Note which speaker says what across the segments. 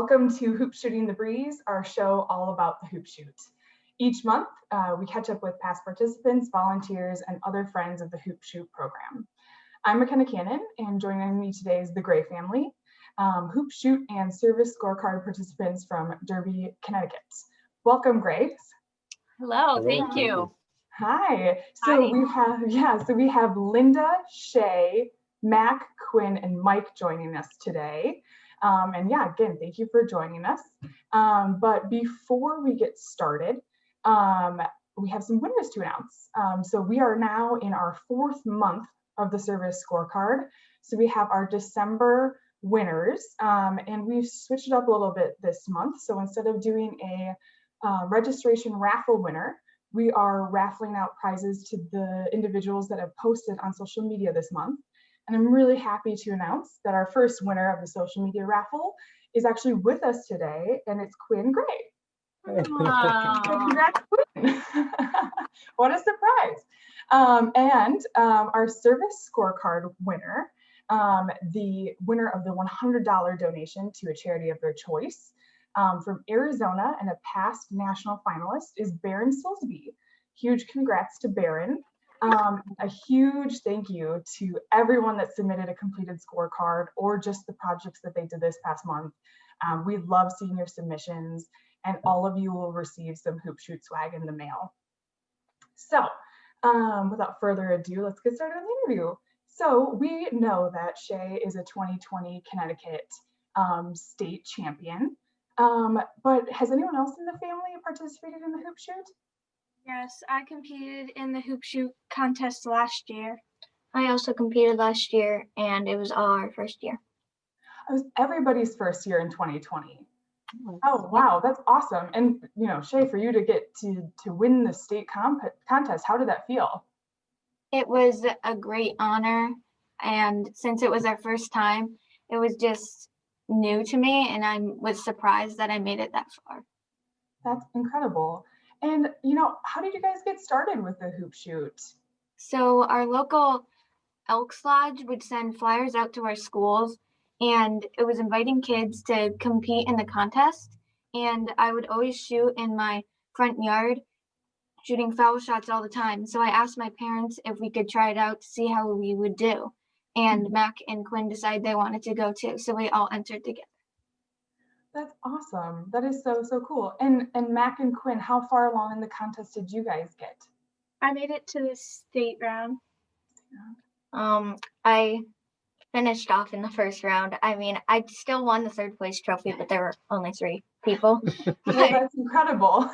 Speaker 1: welcome to Hoop Shooting the Breeze, our show all about the hoop shoot. Each month, we catch up with past participants, volunteers, and other friends of the Hoop Shoot program. I'm McKeon, and joining me today is the Gray family, Hoop Shoot and Service Scorecard participants from Derby, Connecticut. Welcome, Gray.
Speaker 2: Hello, thank you.
Speaker 1: Hi. So we have Linda, Shay, Mac, Quinn, and Mike joining us today. Again, thank you for joining us. But before we get started, we have some winners to announce. So we are now in our 4th month of the Service Scorecard. So we have our December winners, and we've switched it up a little bit this month. So instead of doing a registration raffle winner, we are raffling out prizes to the individuals that have posted on social media this month. And I'm really happy to announce that our first winner of the social media raffle is actually with us today, and it's Quinn Gray. Congrats, Quinn. What a surprise. Our Service Scorecard winner, the winner of the $100 donation to a charity of their choice, from Arizona and a past national finalist, is Baron Silsby. Huge congrats to Baron. A huge thank you to everyone that submitted a completed scorecard or just the projects that they did this past month. We love seeing your submissions, and all of you will receive some Hoop Shoot swag in the mail. So without further ado, let's get started on the interview. So we know that Shay is a 2020 Connecticut state champion. But has anyone else in the family participated in the Hoop Shoot?
Speaker 3: Yes, I competed in the Hoop Shoot contest last year.
Speaker 4: I also competed last year, and it was our first year.
Speaker 1: It was everybody's first year in 2020. Oh, wow, that's awesome. And, you know, Shay, for you to get to win the state contest, how did that feel?
Speaker 4: It was a great honor, and since it was our first time, it was just new to me, and I was surprised that I made it that far.
Speaker 1: That's incredible. And, you know, how did you guys get started with the Hoop Shoot?
Speaker 4: So our local Elks Lodge would send flyers out to our schools, and it was inviting kids to compete in the contest. And I would always shoot in my front yard, shooting foul shots all the time. So I asked my parents if we could try it out to see how we would do. And Mac and Quinn decided they wanted to go too, so we all entered together.
Speaker 1: That's awesome. That is so cool. And Mac and Quinn, how far along in the contest did you guys get?
Speaker 3: I made it to the state round.
Speaker 4: I finished off in the first round. I mean, I still won the 3rd place trophy, but there were only 3 people.
Speaker 1: Well, that's incredible.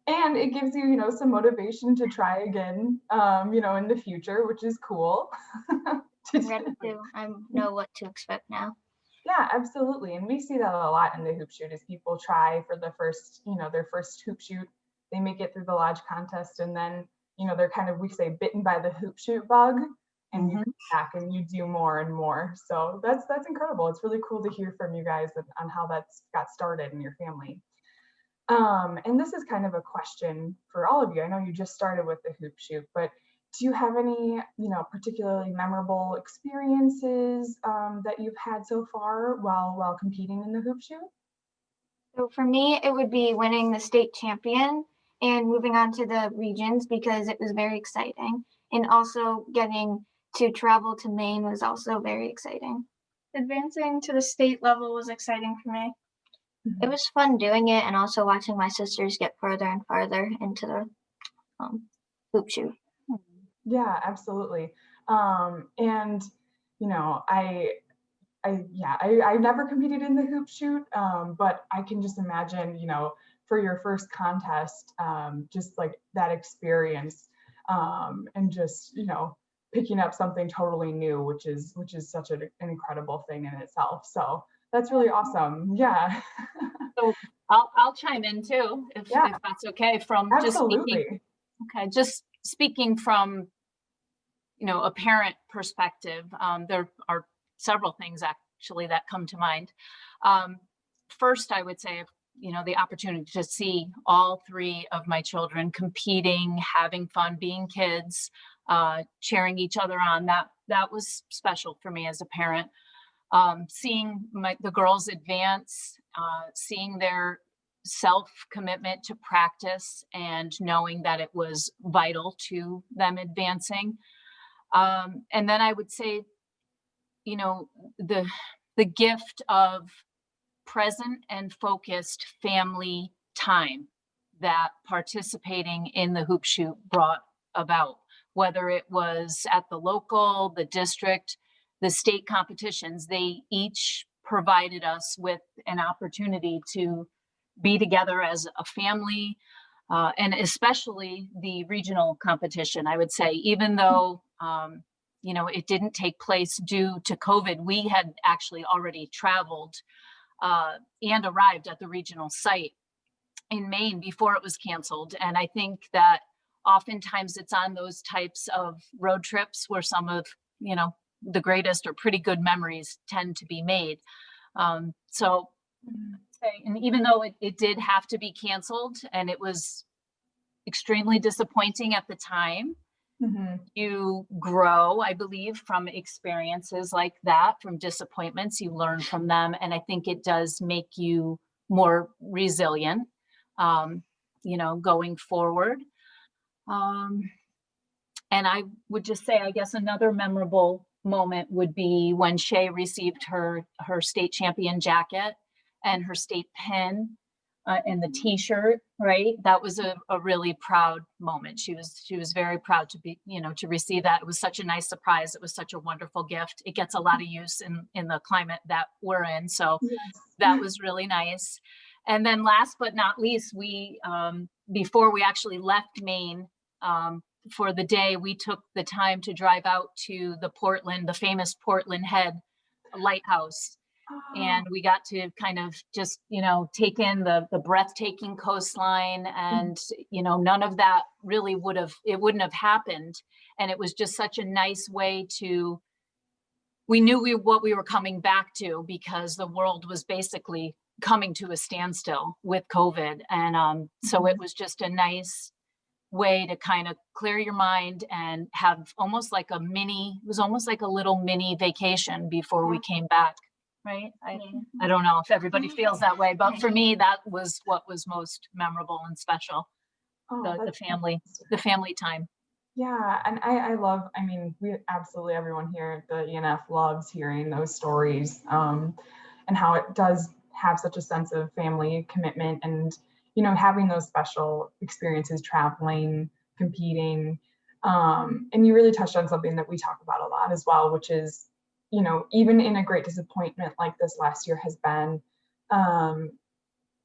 Speaker 1: And it gives you, you know, some motivation to try again, you know, in the future, which is cool.
Speaker 4: I'm ready to. I know what to expect now.
Speaker 1: Yeah, absolutely. And we see that a lot in the Hoop Shoot as people try for the first, you know, their first Hoop Shoot. They make it through the lodge contest, and then, you know, they're kind of, we say, bitten by the Hoop Shoot bug, and you come back and you do more and more. So that's incredible. It's really cool to hear from you guys on how that's got started in your family. And this is kind of a question for all of you. I know you just started with the Hoop Shoot, but do you have any, you know, particularly memorable experiences that you've had so far while competing in the Hoop Shoot?
Speaker 4: So for me, it would be winning the state champion and moving on to the regions, because it was very exciting. And also getting to travel to Maine was also very exciting.
Speaker 3: Advancing to the state level was exciting for me.
Speaker 4: It was fun doing it, and also watching my sisters get further and farther into the Hoop Shoot.
Speaker 1: Yeah, absolutely. And you know, I never competed in the Hoop Shoot, but I can just imagine, you know, for your first contest, just like that experience, and just, you know, picking up something totally new, which is such an incredible thing in itself. So that's really awesome. Yeah.
Speaker 2: So I'll chime in too, if that's okay. From
Speaker 1: Absolutely.
Speaker 2: Just speaking from, you know, a parent perspective, there are several things actually that come to mind. First, I would say, you know, the opportunity to see all 3 of my children competing, having fun, being kids, cheering each other on, that was special for me as a parent. Seeing the girls advance seeing their self-commitment to practice and knowing that it was vital to them advancing. And then I would say, you know, the gift of present and focused family time that participating in the hoop shoot brought about, whether it was at the local, the district, the state competitions. They each provided us with an opportunity to be together as a family, and especially the regional competition. I would say, even though you know, it didn't take place due to COVID, we had actually already traveled and arrived at the regional site in Maine before it was canceled. And I think that oftentimes it's on those types of road trips where some of, you know, the greatest or pretty good memories tend to be made. So, and even though it did have to be canceled and it was extremely disappointing at the time, you grow, I believe, from experiences like that, from disappointments. You learn from them. And I think it does make you more resilient, you know, going forward. And I would just say, I guess another memorable moment would be when Shay received her state champion jacket and her state pin and the t-shirt, right? That was a really proud moment. She was very proud to be, you know, to receive that. It was such a nice surprise. It was such a wonderful gift. It gets a lot of use in the climate that we're in. So that was really nice. And then last but not least, we, before we actually left Maine, for the day, we took the time to drive out to the famous Portland Head lighthouse. And we got to kind of just, you know, take in the breathtaking coastline, and, you know, none of that really wouldn't have happened. And it was just such a nice way we knew what we were coming back to, because the world was basically coming to a standstill with COVID. And so it was just a nice way to kind of clear your mind and have almost like a little mini vacation before we came back. Right. I don't know if everybody feels that way, but for me, that was what was most memorable and special. The family time.
Speaker 1: Yeah. And I mean, everyone here at the ENF loves hearing those stories, and how it does have such a sense of family commitment, and, you know, having those special experiences, traveling, competing. And you really touched on something that we talk about a lot as well, which is, you know, even in a great disappointment like this last year has been,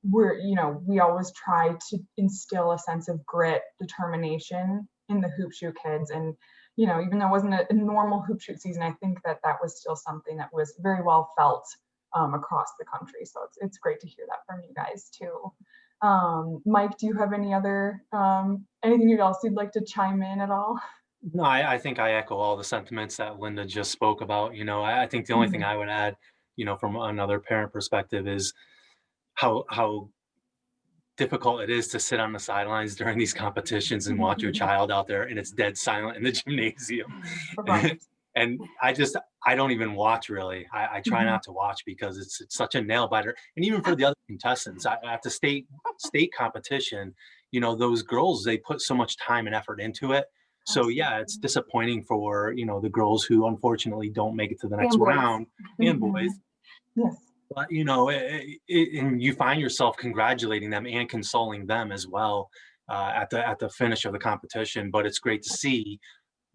Speaker 1: we always try to instill a sense of grit, determination in the hoop shoot kids. And, you know, even though it wasn't a normal hoop shoot season, I think that was still something that was very well felt across the country. So it's great to hear that from you guys too. Mike, do you have any other, anything else you'd like to chime in at all?
Speaker 5: No, I think I echo all the sentiments that Linda just spoke about. You know, I think the only thing I would add, you know, from another parent perspective, is how difficult it is to sit on the sidelines during these competitions and watch your child out there and it's dead silent in the gymnasium. And I don't even watch, really. I try not to watch, because it's such a nail biter. And even for the other contestants at the state competition, you know, those girls, they put so much time and effort into it. So yeah, it's disappointing for, you know, the girls who unfortunately don't make it to the next round, and boys.
Speaker 1: Yes.
Speaker 5: But, you know, and you find yourself congratulating them and consoling them as well at the finish of the competition. But it's great to see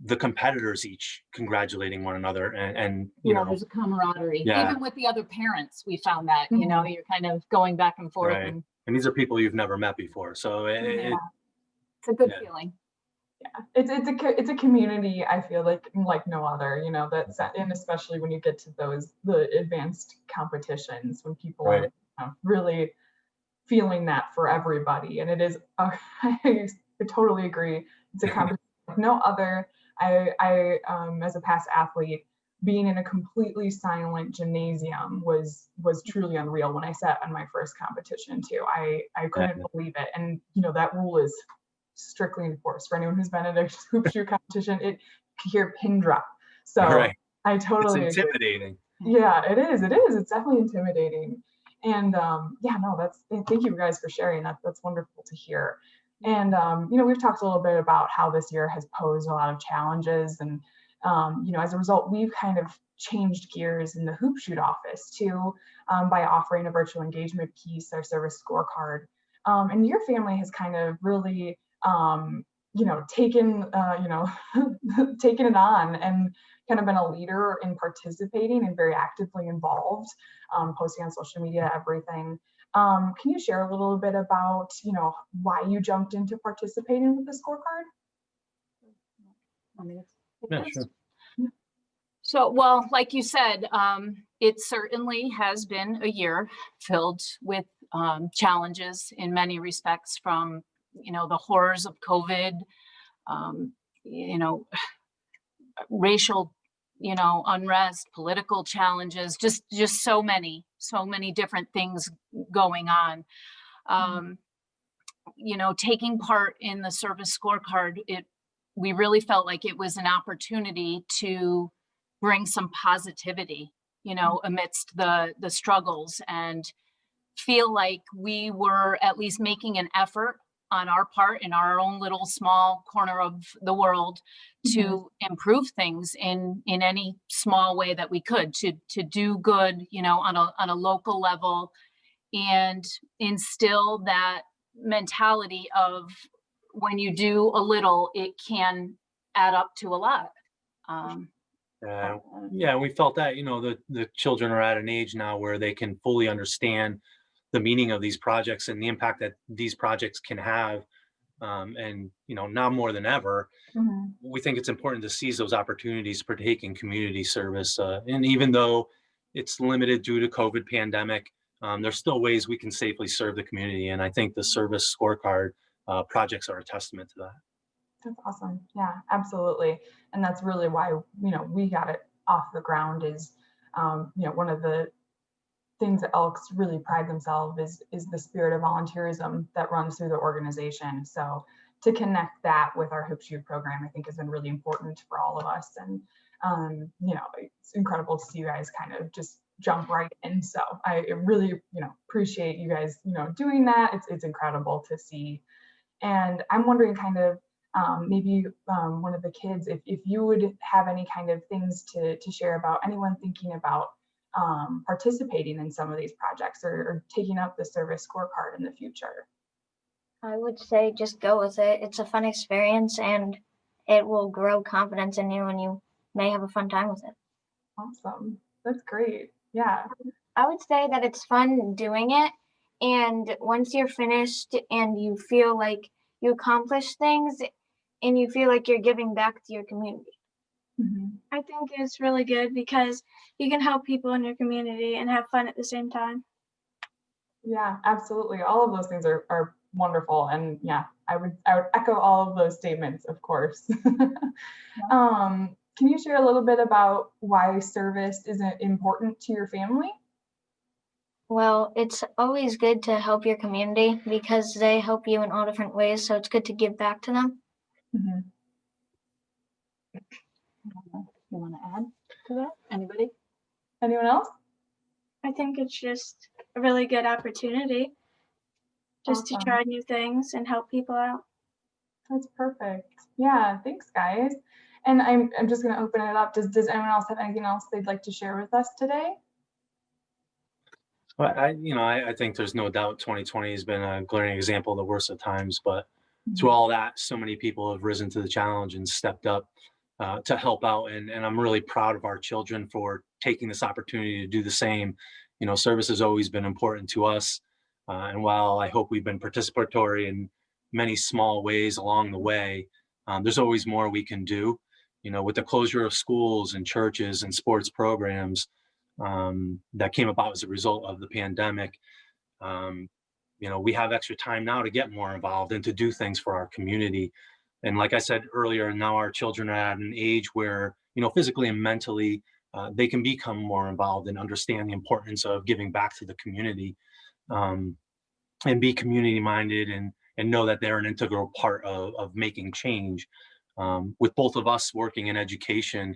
Speaker 5: the competitors each congratulating one another, and you know,
Speaker 2: there's a camaraderie. Even with the other parents, we found that, you know, you're kind of going back and forth.
Speaker 5: Right. And these are people you've never met before. So
Speaker 2: it's a good feeling.
Speaker 1: Yeah, it's a community, I feel like no other, you know, and especially when you get to the advanced competitions, when people are, you know, really feeling that for everybody. And it is, I totally agree. It's a competition like no other. I as a past athlete, being in a completely silent gymnasium was truly unreal when I sat on my first competition too. I couldn't believe it. And, you know, that rule is strictly enforced for anyone who's been at a hoop shoot competition. It can hear pin drop. So I totally
Speaker 5: it's intimidating.
Speaker 1: Agree. Yeah, it is. It's definitely intimidating. And yeah, no, thank you guys for sharing that. That's wonderful to hear. And, you know, we've talked a little bit about how this year has posed a lot of challenges. And, you know, as a result, we've kind of changed gears in the Hoop Shoot office too, by offering a virtual engagement piece, our service scorecard. And your family has kind of really, you know, taken it on and kind of been a leader in participating and very actively involved, posting on social media, everything. Can you share a little bit about, you know, why you jumped into participating with the scorecard?
Speaker 5: Yeah, sure.
Speaker 2: So, well, like you said, it certainly has been a year filled with challenges in many respects, from, you know, the horrors of COVID, you know, racial, you know, unrest, political challenges, just so many different things going on. You know, taking part in the service scorecard, we really felt like it was an opportunity to bring some positivity, you know, amidst the struggles, and feel like we were at least making an effort on our part in our own little small corner of the world to improve things in any small way that we could, to do good, you know, on a local level, and instill that mentality of when you do a little, it can add up to a lot.
Speaker 5: Yeah, we felt that, you know, the children are at an age now where they can fully understand the meaning of these projects and the impact that these projects can have. And, you know, now more than ever, we think it's important to seize those opportunities to partake in community service. And even though it's limited due to COVID pandemic, there's still ways we can safely serve the community. And I think the service scorecard projects are a testament to that.
Speaker 1: That's awesome. Yeah, absolutely. And that's really why, you know, we got it off the ground is, you know, one of the things that Elks really pride themselves is the spirit of volunteerism that runs through the organization. So to connect that with our Hoop Shoot program, I think has been really important for all of us. And, you know, it's incredible to see you guys kind of just jump right in. So I really, you know, appreciate you guys, you know, doing that. It's incredible to see. And I'm wondering kind of, maybe one of the kids, if you would have any kind of things to share about anyone thinking about participating in some of these projects or taking up the service scorecard in the future.
Speaker 4: I would say just go with it. It's a fun experience and it will grow confidence in you and you may have a fun time with it.
Speaker 1: Awesome. That's great. Yeah.
Speaker 4: I would say that it's fun doing it. And once you're finished and you feel like you accomplished things and you feel like you're giving back to your community.
Speaker 3: I think it's really good because you can help people in your community and have fun at the same time.
Speaker 1: Yeah, absolutely. All of those things are wonderful. And yeah, I would echo all of those statements, of course. Can you share a little bit about why service is important to your family?
Speaker 4: Well, it's always good to help your community because they help you in all different ways. So it's good to give back to them.
Speaker 2: You want to add to that? Anybody?
Speaker 1: Anyone else?
Speaker 3: I think it's just a really good opportunity just to try new things and help people out.
Speaker 1: That's perfect. Yeah, thanks guys. And I'm just going to open it up. Does anyone else have anything else they'd like to share with us today?
Speaker 5: Well, I think there's no doubt 2020 has been a glaring example of the worst of times, but through all that, so many people have risen to the challenge and stepped up to help out. And I'm really proud of our children for taking this opportunity to do the same. You know, service has always been important to us. And while I hope we've been participatory in many small ways along the way, there's always more we can do. You know, with the closure of schools and churches and sports programs that came about as a result of the pandemic, you know, we have extra time now to get more involved and to do things for our community. And like I said earlier, now our children are at an age where, you know, physically and mentally, they can become more involved and understand the importance of giving back to the community, and be community minded and know that they're an integral part of making change. With both of us working in education,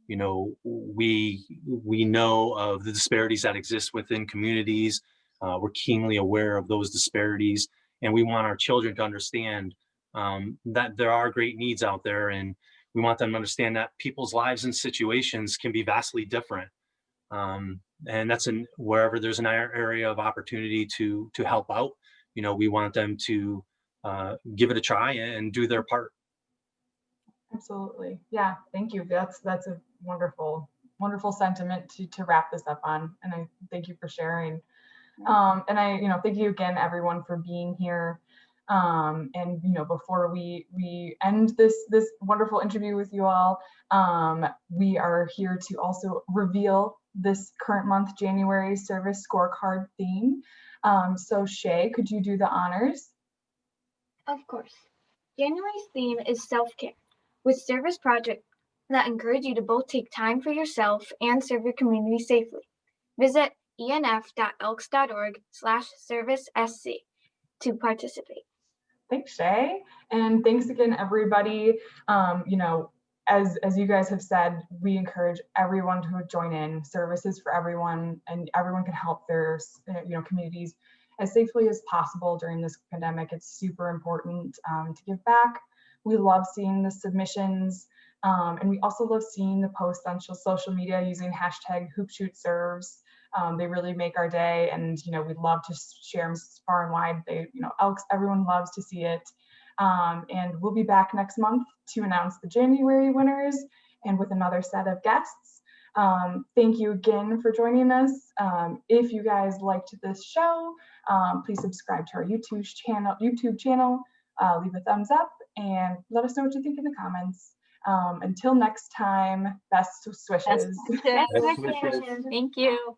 Speaker 5: you know, we know of the disparities that exist within communities, We're keenly aware of those disparities, and we want our children to understand that there are great needs out there, and we want them to understand that people's lives and situations can be vastly different. And that's in wherever there's an area of opportunity to help out. We want them to give it a try and do their part.
Speaker 1: Absolutely. Yeah, thank you. That's a wonderful sentiment to wrap this up on. And I thank you for sharing. And I, thank you again, everyone, for being here. And before we end this wonderful interview with you all, we are here to also reveal this current month, January Service Scorecard theme. So Shay, could you do the honors?
Speaker 4: Of course. January's theme is self-care, with service projects that encourage you to both take time for yourself and serve your community safely. Visit enf.elks.org/servicesc to participate.
Speaker 1: Thanks, Shay. And thanks again, everybody. As you guys have said, we encourage everyone to join in. Services for everyone, and everyone can help their communities as safely as possible during this pandemic. It's super important to give back. We love seeing the submissions, and we also love seeing the posts on social media using #HoopShootServes. They really make our day, and we'd love to share them far and wide. Elks, everyone loves to see it. And we'll be back next month to announce the January winners and with another set of guests. Thank you again for joining us. If you guys liked this show, please subscribe to our YouTube channel, leave a thumbs up, and let us know what you think in the comments. Until next time, best wishes.
Speaker 2: Thank you.